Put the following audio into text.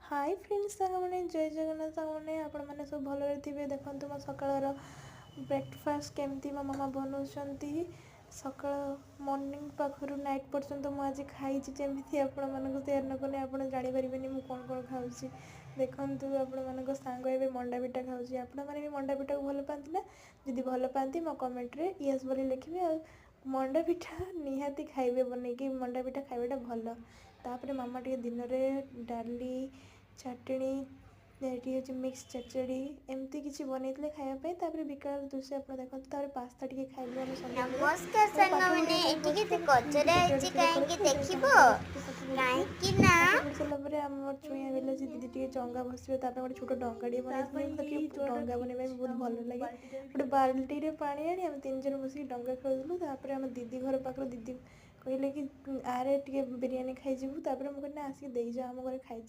hi friends सामने जय जगन्नाथ सामने आपण मैंने सब भलरे थे देखो मो सकाळ ब्रेकफास्ट केमती मो मामा बनाऊँच सका मॉर्निंग पाखर नाइट पर्यंत मुझे खाई जमी आपण मानक सेयार न कले आप जापर मुझे कौन कौन खाऊँ देखु आपण मान सांग ए मंडा पिठा खाऊँ आपण मैंने भी मंडा पिठा को भल पाती ना जदि भल पाती मो कमेंट्रे यस बोली लिखे आ मंडा पिठा निहाती खाइबे बनईकि मंडा पिठा खाइबाटा भल तापर मामा टे दिन में डाली चटनी ये मिक्स चचड़ी एमती किसी बनई खायापी विकल दृश्य आप देखते पास्ता टे खाइलु आम नमस्कार साଙ୍ଗमाने एटिके से कचरा आइछि काहेकि देखिबो काहेकि ना सारापर आम छुआ गला दीदी टे चंगा बसवे गोटे छोट डंगाटे बनाई डंगा बनवा बहुत भल लगे गोटे बाल्टी पानी आनी आम 3 जन बस डंगा खेलुलु आम दीदी घर पाख दीदी कहले कि आरे टे बिरियानी खाईजिबू मुझे आसिक दे जा आम घर खाई